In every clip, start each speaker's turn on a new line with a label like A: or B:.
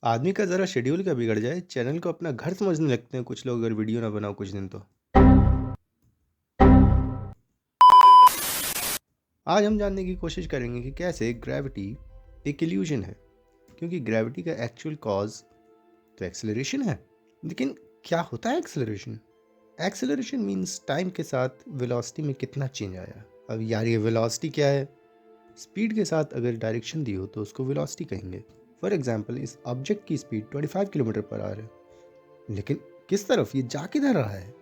A: आदमी का ज़रा शेड्यूल क्या बिगड़ जाए, चैनल को अपना घर समझने लगते हैं कुछ लोग अगर वीडियो ना बनाओ कुछ दिन तो। आज हम जानने की कोशिश करेंगे कि कैसे ग्रेविटी एक इल्यूजन है, क्योंकि ग्रेविटी का एक्चुअल कॉज तो एक्सेलरेशन है। लेकिन क्या होता है एक्सेलरेशन? एक्सेलरेशन मीन्स टाइम के साथ वेलोसिटी में कितना चेंज आया। अब यार ये वेलोसिटी क्या है? स्पीड के साथ अगर डायरेक्शन दी हो तो उसको वेलोसिटी कहेंगे। फॉर एग्जाम्पल, इस ऑब्जेक्ट की स्पीड 25 किलोमीटर पर आवर है, लेकिन किस तरफ ये जा किधर रहा है?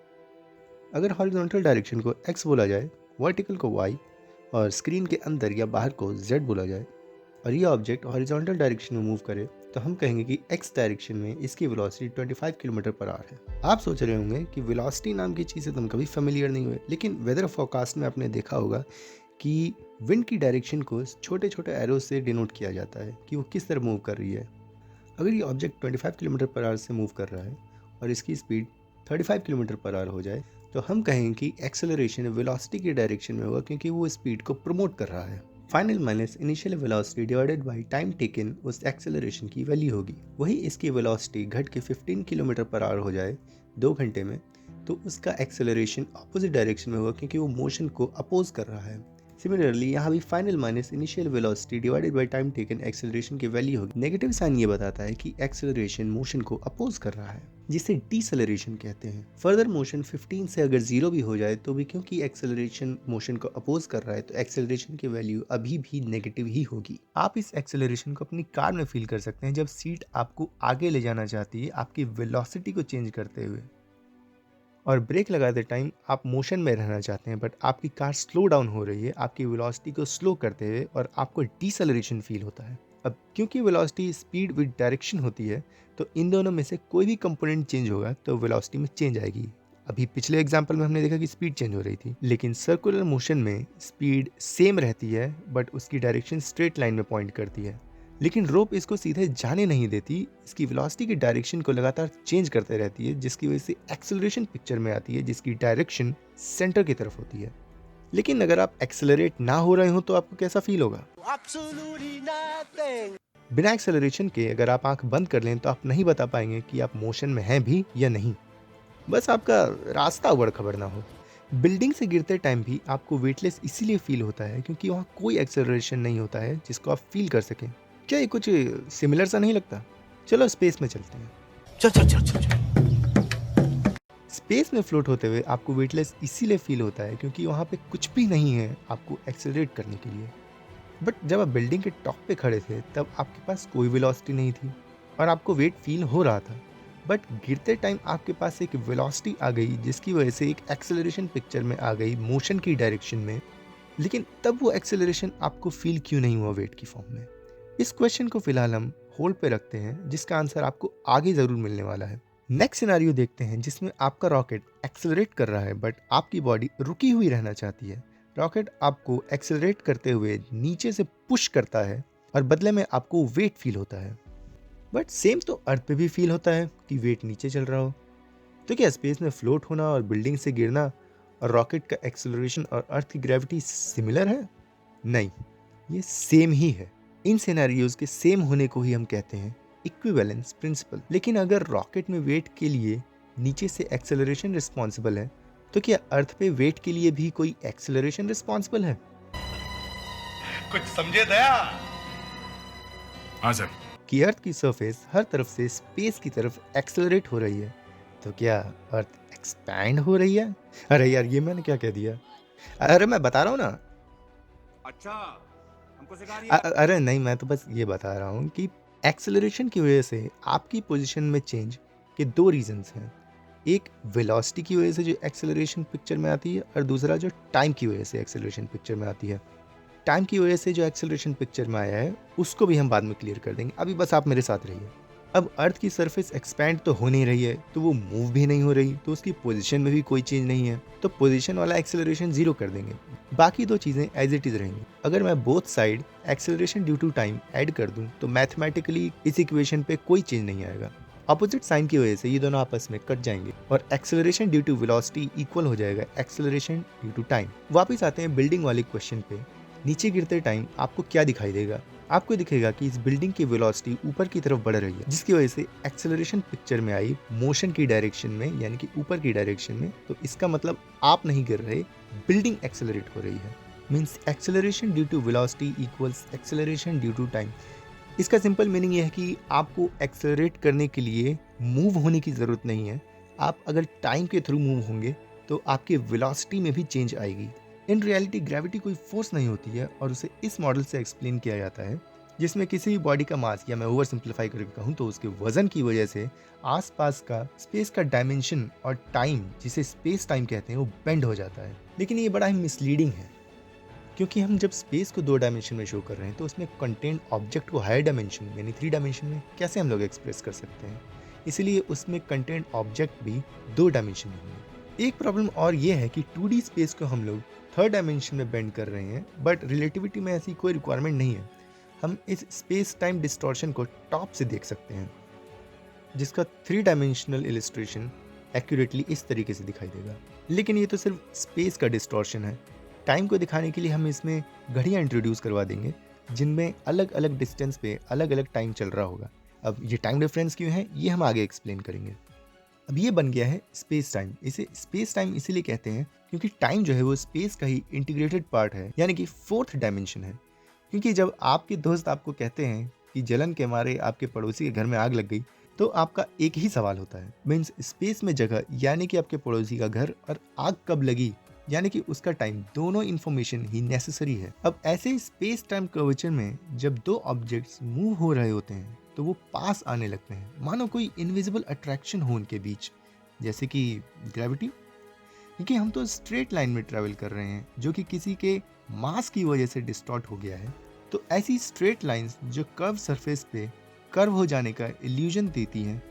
A: अगर हॉरिजॉन्टल डायरेक्शन को x बोला जाए, वर्टिकल को y और स्क्रीन के अंदर या बाहर को z बोला जाए, और ये ऑब्जेक्ट हॉरिजॉन्टल डायरेक्शन में मूव करे, तो हम कहेंगे कि x डायरेक्शन में इसकी वेलोसिटी 25 किलोमीटर पर आवर है। आप सोच रहे होंगे कि वेलोसिटी नाम की चीज़ से तुम कभी फेमिलियर नहीं हुए, लेकिन वेदर फोरकास्ट में आपने देखा होगा कि विंड की डायरेक्शन को छोटे छोटे एरो से डिनोट किया जाता है कि वो किस तरह मूव कर रही है। अगर ये ऑब्जेक्ट 25 किलोमीटर पर आवर से मूव कर रहा है और इसकी स्पीड 35 किलोमीटर पर आवर हो जाए, तो हम कहेंगे कि एक्सेलरेशन वेलोसिटी की डायरेक्शन में होगा, क्योंकि वो स्पीड को प्रमोट कर रहा है। Final minus initial velocity divided by time taken उस एक्सेलरेशन की वैल्यू होगी। वही इसकी वेलोसिटी घट के 15 किलोमीटर पर आवर हो जाए 2 घंटे में, तो उसका एक्सेलरेशन अपोजिट डायरेक्शन में होगा, क्योंकि वो मोशन को अपोज कर रहा है। सिमिलरली यहाँ भी final minus initial velocity divided by time taken acceleration की वैल्यू होगी। नेगेटिव साइन ये बताता है कि एक्सेलरेशन मोशन को अपोज कर रहा है, जिसे डीसेलरेशन कहते हैं। फर्दर मोशन 15 से अगर 0 भी हो जाए तो भी, क्योंकि एक्सेलरेशन मोशन को अपोज कर रहा है, तो एक्सेलरेशन की वैल्यू अभी भी नेगेटिव ही होगी। आप इस एक्सेलरेशन को अपनी कार में फील कर सकते हैं, जब सीट आपको आगे ले जाना चाहती है आपकी वेलोसिटी को चेंज करते हुए, और ब्रेक लगाते टाइम आप मोशन में रहना चाहते हैं, बट आपकी कार स्लो डाउन हो रही है आपकी वेलोसिटी को स्लो करते हुए, और आपको डीसेलरेशन फील होता है। अब क्योंकि वेलोसिटी स्पीड विद डायरेक्शन होती है, तो इन दोनों में से कोई भी कंपोनेंट चेंज होगा तो वेलोसिटी में चेंज आएगी। अभी पिछले एग्जांपल में हमने देखा कि स्पीड चेंज हो रही थी, लेकिन सर्कुलर मोशन में स्पीड सेम रहती है, बट उसकी डायरेक्शन स्ट्रेट लाइन में पॉइंट करती है। लेकिन रोप इसको सीधे जाने नहीं देती, इसकी वेलोसिटी की डायरेक्शन को लगातार चेंज करते रहती है, जिसकी वजह से एक्सेलरेशन पिक्चर में आती है, जिसकी डायरेक्शन सेंटर की तरफ होती है। लेकिन अगर आप एक्सेलरेट ना हो रहे हो तो आपको कैसा फील होगा? बिना एक्सेलरेशन के अगर आप आंख बंद कर लें तो आप नहीं बता पाएंगे कि आप मोशन में हैं भी या नहीं, बस आपका रास्ता उबड़ खबड़ ना हो। बिल्डिंग से गिरते टाइम भी आपको वेटलेस इसीलिए फील होता है क्योंकि वहाँ कोई एक्सेलरेशन नहीं होता है जिसको आप फील कर सकें। क्या ये कुछ सिमिलर सा नहीं लगता? चलो स्पेस में चलते हैं।
B: चल चल चल चल चल।
A: स्पेस में फ्लोट होते हुए आपको वेटलेस इसीलिए फील होता है क्योंकि वहाँ पे कुछ भी नहीं है आपको एक्सेलरेट करने के लिए। बट जब आप बिल्डिंग के टॉप पे खड़े थे तब आपके पास कोई वेलोसिटी नहीं थी और आपको वेट फील हो रहा था, बट गिरते टाइम आपके पास एक वेलोसिटी आ गई जिसकी वजह से एक एक्सेलरेशन पिक्चर में आ गई मोशन की डायरेक्शन में। लेकिन तब वो एक्सेलरेशन आपको फील क्यों नहीं हुआ वेट की फॉर्म में? इस क्वेश्चन को फिलहाल हम होल्ड पे रखते हैं, जिसका आंसर आपको आगे ज़रूर मिलने वाला है। नेक्स्ट सिनारियो देखते हैं जिसमें आपका रॉकेट एक्सेलरेट कर रहा है बट आपकी बॉडी रुकी हुई रहना चाहती है। रॉकेट आपको एक्सेलरेट करते हुए नीचे से पुश करता है और बदले में आपको वेट फील होता है। बट सेम तो अर्थ पे भी फील होता है कि वेट नीचे चल रहा हो। तो क्या स्पेस में फ्लोट होना और बिल्डिंग से गिरना और रॉकेट का एक्सेलरेशन और अर्थ की ग्रेविटी सिमिलर है? नहीं, ये सेम ही है। इन सिनेरियोज के सेम होने को ही हम कहते हैं इक्विवेलेंस प्रिंसिपल। लेकिन अगर रॉकेट में वेट के लिए नीचे से एक्सेलरेशन रिस्पॉन्सिबल है, तो क्या अर्थ पे वेट के लिए भी कोई एक्सेलरेशन रिस्पॉन्सिबल है?
B: कुछ समझे दया? हाँ सर।
A: कि अर्थ की सरफेस हर तरफ से स्पेस की तरफ एक्सेलरेट हो रही है, तो क्या अर्थ एक्सपैंड हो रही है? अरे यार, ये मैंने क्या कह दिया? अरे मैं बता रहा हूँ ना।
B: अच्छा, हमको सिखा रही है।
A: अरे नहीं, मैं तो बस ये बता रहा हूँ कि एक्सेलरेशन की वजह से आपकी पोजीशन में चेंज के दो रीजंस हैं। एक वेलोसिटी की वजह से जो एक्सेलरेशन पिक्चर में आती है, और दूसरा जो टाइम की वजह से एक्सेलरेशन पिक्चर में आती है। टाइम की वजह से जो एक्सेलरेशन पिक्चर में आया है उसको भी हम बाद में क्लियर कर देंगे, अभी बस आप मेरे साथ रहिए। अब अर्थ की सरफेस एक्सपैंड तो हो नहीं रही है, तो वो मूव भी नहीं हो रही, तो उसकी पोजीशन में भी कोई चेंज नहीं है, तो पोजीशन वाला एक्सेलरेशन 0 कर देंगे। बाकी दो चीज़ें एज इट इज़ रहेंगी। अगर मैं both side acceleration due to time add कर दूं तो मैथमेटिकली इस इक्वेशन पे कोई चेंज नहीं आएगा। अपोजिट साइन की वजह से ये दोनों आपस में कट जाएंगे और acceleration due to velocity equal हो जाएगा एक्सेलरेशन ड्यू टू टाइम। वापिस आते हैं बिल्डिंग वाले क्वेश्चन पे। नीचे गिरते टाइम आपको क्या दिखाई देगा? आपको दिखेगा कि इस बिल्डिंग की वेलोसिटी ऊपर की तरफ बढ़ रही है, जिसकी वजह से एक्सेलरेशन पिक्चर में आई मोशन की डायरेक्शन में, यानी कि ऊपर की डायरेक्शन में। तो इसका मतलब आप नहीं गिर रहे, बिल्डिंग एक्सेलरेट हो रही है। Means acceleration due to velocity equals acceleration due to time. इसका सिंपल मीनिंग यह है कि आपको एक्सेलरेट करने के लिए मूव होने की ज़रूरत नहीं है। आप अगर टाइम के थ्रू मूव होंगे तो आपके वेलोसिटी में भी चेंज आएगी। इन रियलिटी ग्रेविटी कोई फोर्स नहीं होती है और उसे इस मॉडल से एक्सप्लेन किया जाता है, जिसमें किसी भी बॉडी का मास, या मैं ओवर सिंप्लीफाई करके कहूँ तो उसके वजन की वजह से आसपास का स्पेस का डायमेंशन और टाइम, जिसे स्पेस टाइम कहते हैं, वो बेंड हो जाता है। लेकिन ये बड़ा ही मिसलीडिंग है, क्योंकि हम जब स्पेस को 2 डायमेंशन में शो कर रहे हैं तो उसमें कंटेंट ऑब्जेक्ट को हायर डायमेंशन यानी 3 डायमेंशन में कैसे हम लोग एक्सप्रेस कर सकते हैं। इसीलिए उसमें कंटेंट ऑब्जेक्ट भी 2 डायमेंशन में होंगे। एक प्रॉब्लम और ये है कि 2D स्पेस को हम लोग 3rd डायमेंशन में बेंड कर रहे हैं, बट रिलेटिविटी में ऐसी कोई रिक्वायरमेंट नहीं है। हम इस स्पेस टाइम डिस्टॉर्शन को टॉप से देख सकते हैं, जिसका 3 डायमेंशनल इलिस्ट्रेशन एक्यूरेटली इस तरीके से दिखाई देगा। लेकिन ये तो सिर्फ स्पेस का डिस्टॉर्शन है। टाइम को दिखाने के लिए हम इसमें घड़ियाँ इंट्रोड्यूस करवा देंगे, जिनमें अलग अलग डिस्टेंस पे अलग अलग टाइम चल रहा होगा। अब ये टाइम डिफरेंस क्यों है, ये हम आगे एक्सप्लेन करेंगे। अब ये बन गया है स्पेस टाइम। इसे स्पेस टाइम इसीलिए कहते हैं क्योंकि टाइम जो है वो स्पेस का ही इंटीग्रेटेड पार्ट है, यानी कि 4th डायमेंशन है। क्योंकि जब आपके दोस्त आपको कहते हैं कि जलन के मारे आपके पड़ोसी के घर में आग लग गई, तो आपका एक ही सवाल होता है, मीन्स स्पेस में जगह यानी कि आपके पड़ोसी का घर, और आग कब लगी यानी कि उसका टाइम, दोनों इन्फॉर्मेशन ही नेसेसरी है। अब ऐसे स्पेस टाइम कर्वेचर में जब 2 ऑब्जेक्ट्स मूव हो रहे होते हैं तो वो पास आने लगते हैं, मानो कोई इनविजिबल अट्रैक्शन हो उनके बीच, जैसे कि ग्रेविटी। क्योंकि हम तो स्ट्रेट लाइन में ट्रैवल कर रहे हैं जो कि किसी के मास की वजह से डिस्टॉर्ट हो गया है। तो ऐसी स्ट्रेट लाइंस जो कर्व सरफेस पे कर्व हो जाने का इल्यूजन देती हैं,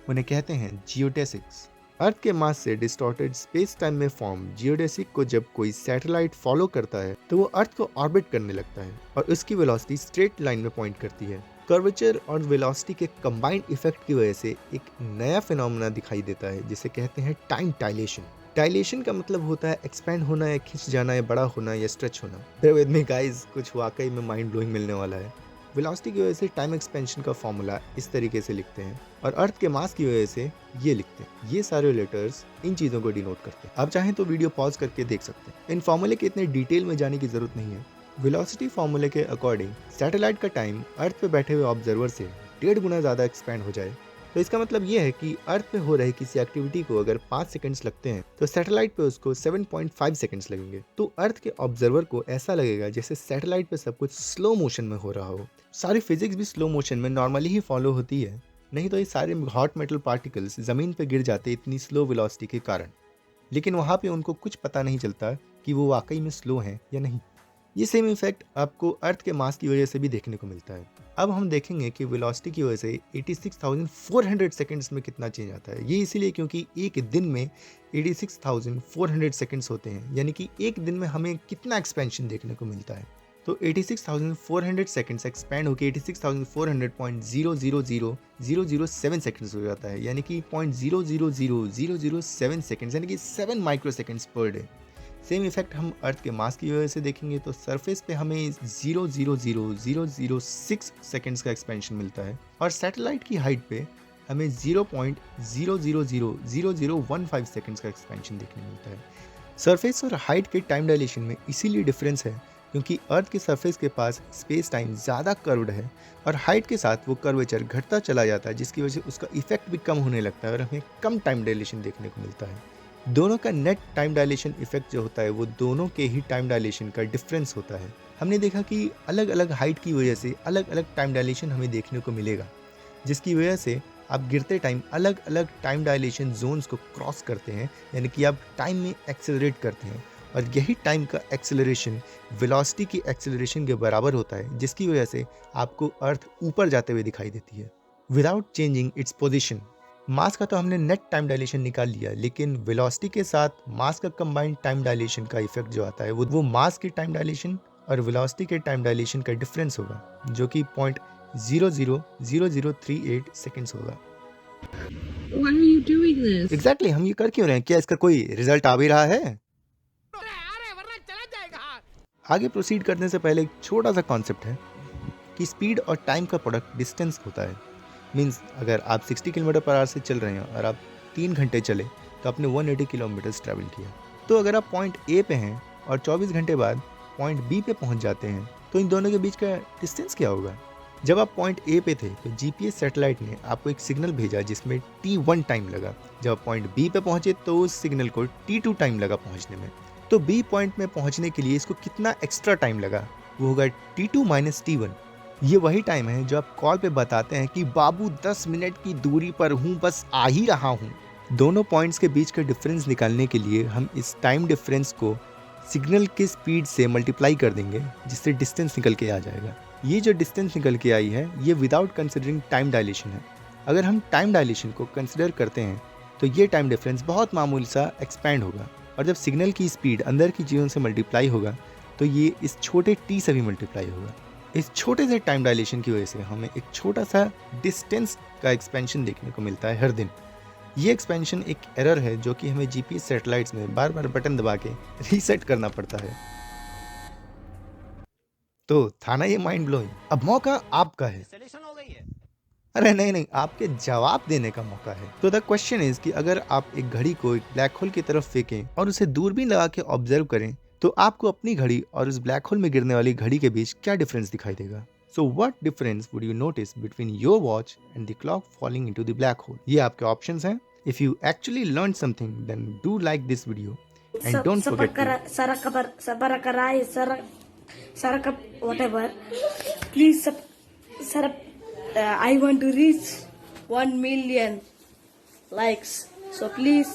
A: उन्हें कहते हैं जियोडेसिक्स। अर्थ के मास से डिस्टॉर्टेड स्पेस टाइम में फॉर्म जियोडेसिक को जब कोई सैटेलाइट फॉलो करता है तो वो अर्थ को ऑर्बिट करने लगता है और उसकी वेलोसिटी स्ट्रेट लाइन में पॉइंट करती है। कर्वेचर और वेलोसिटी के कंबाइंड इफेक्ट की वजह से एक नया फिनोमेना दिखाई देता है, जिसे कहते हैं टाइम डायलेशन। डायलेशन का मतलब होता है एक्सपैंड होना, या खिंच जाना, या बड़ा होना, या स्ट्रेच होना। Bear with me guys, कुछ वाकई में माइंड ब्लोइंग मिलने वाला है। वेलोसिटी की वजह से टाइम एक्सपेंशन का फॉर्मूला इस तरीके से लिखते हैं, और अर्थ के मास की वजह से ये लिखते हैं। ये सारे लेटर्स इन चीज़ों को डिनोट करते हैं। आप चाहें तो वीडियो पॉज करके देख सकते हैं। इन फॉर्मूले के इतने डिटेल में जाने की जरूरत नहीं है। वेलोसिटी फॉर्मूले के अकॉर्डिंग सैटेलाइट का टाइम अर्थ पे बैठे हुए ऑब्जर्वर से 1.5 गुना ज़्यादा एक्सपेंड हो जाए, तो इसका मतलब ये है कि अर्थ पे हो रही किसी एक्टिविटी को अगर 5 सेकंड्स लगते हैं तो सैटेलाइट पे उसको 7.5 सेकंड्स लगेंगे। तो अर्थ के ऑब्जर्वर को ऐसा लगेगा जैसे सैटेलाइट पे सब कुछ स्लो मोशन में हो रहा हो। सारी फिजिक्स भी स्लो मोशन में नॉर्मली ही फॉलो होती है, नहीं तो ये सारे हॉट मेटल पार्टिकल्स ज़मीन पे गिर जाते इतनी स्लो वेलोसिटी के कारण। लेकिन वहाँ पे उनको कुछ पता नहीं चलता कि वो वाकई में स्लो हैं या नहीं। ये सेम इफेक्ट आपको अर्थ के मास की वजह से भी देखने को मिलता है। अब हम देखेंगे कि वेलोसिटी की वजह से 86,400 सेकंड्स में कितना चेंज आता है। ये इसीलिए क्योंकि एक दिन में 86,400 सेकंड्स होते हैं, यानी कि एक दिन में हमें कितना एक्सपेंशन देखने को मिलता है। तो 86,400 सेकंड्स एक्सपैंड होकर 86,400.000007 सेकंड्स हो जाता है, यानी कि 0.000007 सेकंड्स, यानी कि 7 micro seconds per day. Same effect हम अर्थ के मास की वजह से देखेंगे तो सरफेस पे हमें 0.00006 सेकंड्स का एक्सपेंशन मिलता है, और सैटेलाइट की हाइट पे हमें 0.0000015 सेकंड्स का एक्सपेंशन देखने मिलता है। सरफेस और हाइट के टाइम डायलेशन में इसीलिए डिफरेंस है क्योंकि अर्थ के सरफेस के पास स्पेस टाइम ज़्यादा कर्व्ड है, और हाइट के साथ वो कर्वेचर घटता चला जाता है, जिसकी वजह से उसका इफेक्ट भी कम होने लगता है और हमें कम टाइम डायलेशन देखने को मिलता है। दोनों का नेट टाइम डायलेशन इफेक्ट जो होता है वो दोनों के ही टाइम डायलेशन का डिफरेंस होता है। हमने देखा कि अलग अलग हाइट की वजह से अलग अलग टाइम डायलेशन हमें देखने को मिलेगा, जिसकी वजह से आप गिरते टाइम अलग अलग टाइम डायलेशन जोन्स को क्रॉस करते हैं, यानी कि आप टाइम में एक्सेलरेट करते हैं, और यही टाइम का एक्सेलरेशन वेलोसिटी की एक्सेलरेशन के बराबर होता है, जिसकी वजह से आपको अर्थ ऊपर जाते हुए दिखाई देती है विदाउट चेंजिंग इट्स पोजीशन। मास का तो हमने नेट टाइम डायलेशन निकाल लिया, लेकिन वेलोसिटी के साथ मास का कंबाइंड टाइम डायलेशन का इफेक्ट जो आता है वो मास के टाइम डायलेशन और वेलोसिटी के टाइम डायलेशन का डिफरेंस होगा, जो कि 0.000038 सेकंड्स होगा।
C: Why are you doing this?
A: Exactly हम ये कर क्यों रहे हैं? क्या इसका कोई रिजल्ट आ भी रहा है? आगे प्रोसीड करने से पहले एक छोटा सा कॉन्सेप्ट है कि स्पीड और टाइम का प्रोडक्ट डिस्टेंस होता है। मीन्स अगर आप 60 किलोमीटर पर आवर से चल रहे हैं और आप 3 घंटे चले तो आपने 180 किलोमीटर्स ट्रैवल किया। तो अगर आप पॉइंट ए पे हैं और 24 घंटे बाद पॉइंट बी पे पहुंच जाते हैं तो इन दोनों के बीच का डिस्टेंस क्या होगा? जब आप पॉइंट ए पे थे तो जीपीएस सैटेलाइट ने आपको एक सिग्नल भेजा जिसमें T1 टाइम लगा। जब आप पॉइंट बी पे पहुंचे तो उस सिग्नल को T2 टाइम लगा पहुंचने में। तो बी पॉइंट में पहुंचने के लिए इसको कितना एक्स्ट्रा टाइम लगा? वो होगा T2 माइनस T1। ये वही टाइम है जो आप कॉल पे बताते हैं कि बाबू 10 मिनट की दूरी पर हूँ, बस आ ही रहा हूँ। दोनों पॉइंट्स के बीच का डिफरेंस निकालने के लिए हम इस टाइम डिफरेंस को सिग्नल के स्पीड से मल्टीप्लाई कर देंगे जिससे डिस्टेंस निकल के आ जाएगा। ये जो डिस्टेंस निकल के आई है ये विदाउट कंसिडरिंग टाइम डायलेशन है। अगर हम टाइम डायलेशन को कंसिडर करते हैं तो ये टाइम डिफरेंस बहुत मामूली सा एक्सपैंड होगा और जब सिग्नल की स्पीड अंदर की चीज़ों से मल्टीप्लाई होगा तो ये इस छोटे t से भी मल्टीप्लाई होगा। इस छोटे से टाइम डायलेशन की वजह से हमें एक छोटा सा डिस्टेंस का एक्सपेंशन देखने को मिलता है हर दिन। ये एक्सपेंशन एक एरर है जो कि हमें जीपीएस सैटेलाइट्स में बार बार बटन दबा के रीसेट करना पड़ता है। तो था ना ये माइंड ब्लोइंग? अब मौका आपका है। अरे नहीं, आपके जवाब देने का मौका है। तो द क्वेश्चन इज कि अगर आप एक घड़ी को एक ब्लैक होल की तरफ फेंकें और उसे दूरबीन लगा के ऑब्जर्व करें तो आपको अपनी घड़ी और उस ब्लैक होल में गिरने वाली घड़ी के बीच क्या डिफरेंस दिखाई देगा? So what difference would you notice between your watch and the clock falling into the black hole? ये आपके ऑप्शंस हैं। If you actually learn something then do like this video and don't forget
D: whatever. Please, I want to reach 1 million likes. So please,